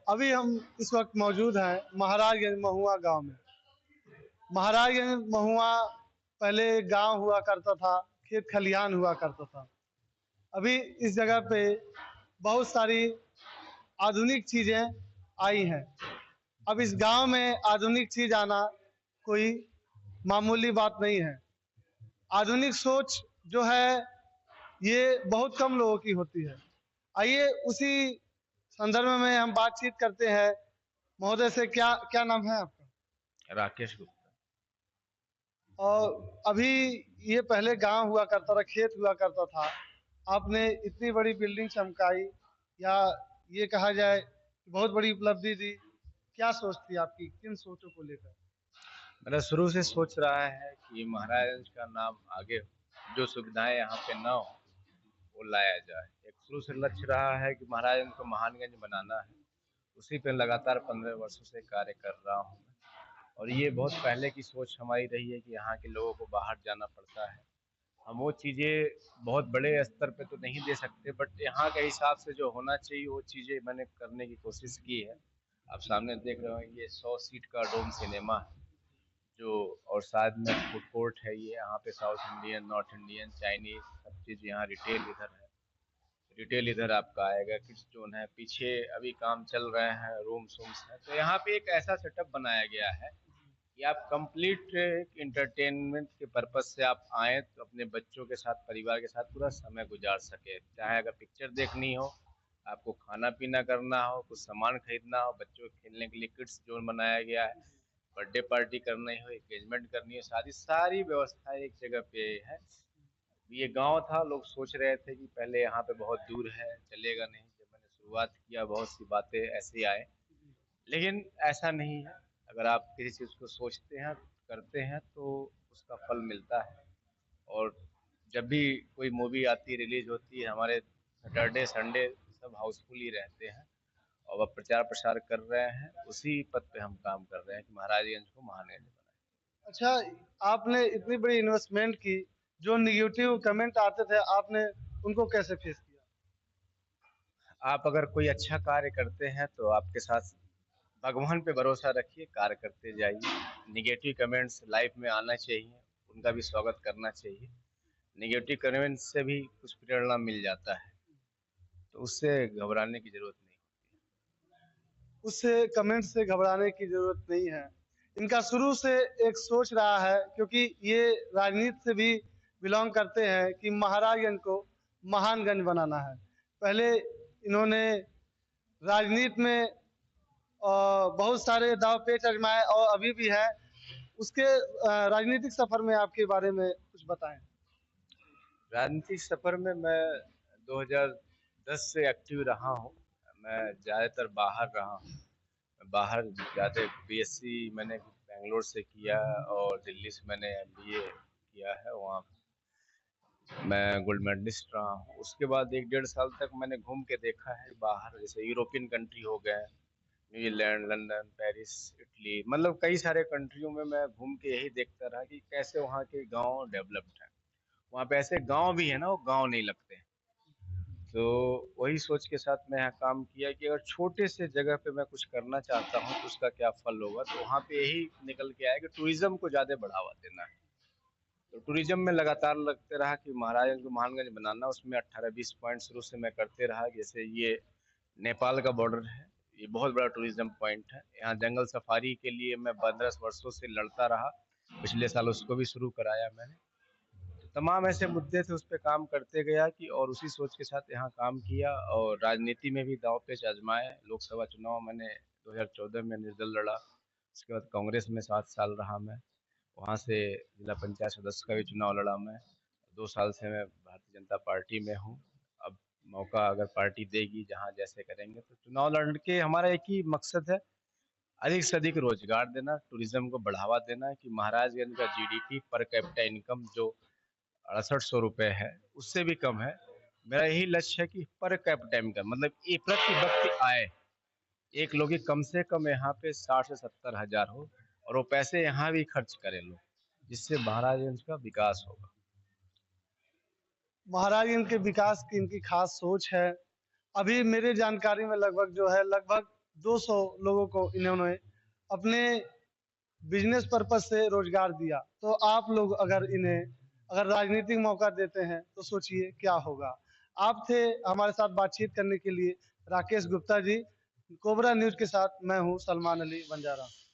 अभी हम इस वक्त मौजूद हैं महाराजगंज महुआ गांव में। महाराजगंज महुआ पहले गांव हुआ करता था, खेत खलिहान हुआ करता था। अभी इस जगह पे बहुत सारी आधुनिक चीजें आई हैं। अब इस गांव में आधुनिक चीज आना कोई मामूली बात नहीं है। आधुनिक सोच जो है ये बहुत कम लोगों की होती है। आइए उसी संदर्भ में हम बातचीत करते हैं महोदय से। क्या क्या नाम है आपका? राकेश गुप्ता। और अभी ये पहले गांव हुआ करता था, खेत हुआ करता था। आपने इतनी बड़ी बिल्डिंग चमकाई, या ये कहा जाए कि बहुत बड़ी उपलब्धि दी। क्या सोच थी आपकी, किन सोचों को लेकर? मेरा शुरू से सोच रहा है कि महाराजगंज का नाम आगे जो सुविधाएं यहाँ पे ना हो वो लाया जाए। एक शुरू से लक्ष्य रहा है कि महाराजगंज को महानगंज बनाना है। उसी पे लगातार 15 वर्षों से कार्य कर रहा हूँ मैं। और ये बहुत पहले की सोच हमारी रही है कि यहाँ के लोगों को बाहर जाना पड़ता है। हम वो चीज़ें बहुत बड़े स्तर पे तो नहीं दे सकते, बट यहाँ के हिसाब से जो होना चाहिए वो चीज़ें मैंने करने की कोशिश की है। आप सामने देख रहे हो, ये 100 सीट का डोम सिनेमा है जो, और साथ में फूड कोर्ट है। ये यहाँ पे south Indian, north Indian, Chinese सब चीज़ यहाँ रिटेल इधर है। रिटेल इधर आपका आएगा। किड्स जोन है पीछे, अभी काम चल रहे हैं, रूम्स वूम्स है। तो यहाँ पे एक ऐसा सेटअप बनाया गया है कि आप कंप्लीट इंटरटेनमेंट के पर्पज से आप आए तो अपने बच्चों के साथ, परिवार के साथ पूरा समय गुजार सके। चाहे अगर पिक्चर देखनी हो, आपको खाना पीना करना हो, कुछ सामान खरीदना हो, बच्चों के खेलने के लिए किड्स जोन बनाया गया है, बर्थडे पार्टी करनी हो, एंगेजमेंट करनी हो, शादी, सारी व्यवस्था एक जगह पे है। ये गांव था, लोग सोच रहे थे कि पहले यहाँ पे बहुत दूर है, चलेगा नहीं। जब मैंने शुरुआत किया बहुत सी बातें ऐसे आए, लेकिन ऐसा नहीं है। अगर आप किसी चीज़ को सोचते हैं, करते हैं, तो उसका फल मिलता है। और जब भी कोई मूवी आती, रिलीज होती है, हमारे सैटरडे संडे सब हाउसफुल ही रहते हैं। और अब प्रचार प्रसार कर रहे हैं, उसी पद पे हम काम कर रहे हैं कि महाराजगंज को महानगंज बनाए। अच्छा, आपने इतनी बड़ी इन्वेस्टमेंट की, जो निगेटिव कमेंट आते थे आपने उनको कैसे फेस किया? आप अगर कोई अच्छा कार्य करते हैं तो आपके साथ भगवान पे भरोसा रखिए, कार्य करते जाइए। निगेटिव कमेंट्स लाइफ में आना चाहिए, उनका भी स्वागत करना चाहिए। निगेटिव कमेंट्स से भी कुछ प्रेरणा मिल जाता है, तो उससे घबराने की जरूरत नहीं। उससे कमेंट से घबराने की जरूरत नहीं है। इनका शुरू से एक सोच रहा है, क्योंकि ये राजनीति से भी बिलोंग करते हैं कि महाराजगंज को महानगंज बनाना है। पहले इन्होंने राजनीति में बहुत सारे दाव पेच आजमाए और अभी भी है। उसके राजनीतिक सफर में आपके बारे में कुछ बताएं। राजनीतिक सफर में मैं 2010 से एक्टिव रहा हूँ। मैं ज़्यादातर बाहर रहा हूँ। बाहर ज़्यादा बीएससी मैंने बेंगलोर से किया, और दिल्ली से मैंने एमबीए किया है। वहाँ मैं गोल्ड मेडलिस्ट रहा हूँ। उसके बाद 1 डेढ़ साल तक मैंने घूम के देखा है बाहर, जैसे यूरोपियन कंट्री हो गए, न्यूजीलैंड, लंदन, पेरिस, इटली, मतलब कई सारे कंट्रियों में मैं घूम के यही देखता रहा कि कैसे वहाँ के गांव डेवलप्ड हैं। वहाँ पे ऐसे गांव भी है ना, वो गांव नहीं लगते हैं। तो वही सोच के साथ मैं यहाँ काम किया कि अगर छोटे से जगह पे मैं कुछ करना चाहता हूँ तो उसका क्या फल होगा। तो वहाँ पे यही निकल के आया कि टूरिज्म को ज़्यादा बढ़ावा देना है। तो टूरिज्म में लगातार लगते रहा कि महाराजगंज को महानगंज बनाना। उसमें 18-20 पॉइंट शुरू से मैं करते रहा। जैसे ये नेपाल का बॉर्डर है, ये बहुत बड़ा टूरिज्म पॉइंट है। यहाँ जंगल सफारी के लिए मैं 15 वर्षों से लड़ता रहा। पिछले साल उसको भी शुरू कराया मैंने। तो तमाम ऐसे मुद्दे थे, उस पर काम करते गया कि, और उसी सोच के साथ यहाँ काम किया। और राजनीति में भी दांव पेच आजमाए। लोकसभा चुनाव मैंने 2014 में निर्दल लड़ा। उसके बाद कांग्रेस में 7 साल रहा मैं। वहाँ से जिला पंचायत सदस्य का भी चुनाव लड़ा मैं। 2 साल से मैं भारतीय जनता पार्टी में हूँ। अब मौका अगर पार्टी देगी, जहाँ जैसे करेंगे, तो चुनाव लड़ के हमारा एक ही मकसद है, अधिक से अधिक रोजगार देना, टूरिज्म को बढ़ावा देना। कि महाराजगंज का जीडीपी पर कैपिटा इनकम जो 6800 रुपये है, उससे भी कम है। मेरा यही लक्ष्य है कि पर कैपिटा इनकम, मतलब ये प्रति व्यक्ति आय, एक लोग की कम से कम यहाँ पे 60 से 70 हजार हो, और वो पैसे यहाँ भी खर्च करें लोग, जिससे महाराजगंज का विकास होगा। महाराजगंज के विकास की इनकी खास सोच है। अभी मेरे जानकारी में लगभग जो है, लगभग 200 लोगों को इन्होंने अपने बिजनेस पर्पज से रोजगार दिया। तो आप लोग अगर राजनीतिक मौका देते हैं तो सोचिए क्या होगा। आप थे हमारे साथ बातचीत करने के लिए राकेश गुप्ता जी। कोबरा न्यूज के साथ मैं हूं सलमान अली बंजारा।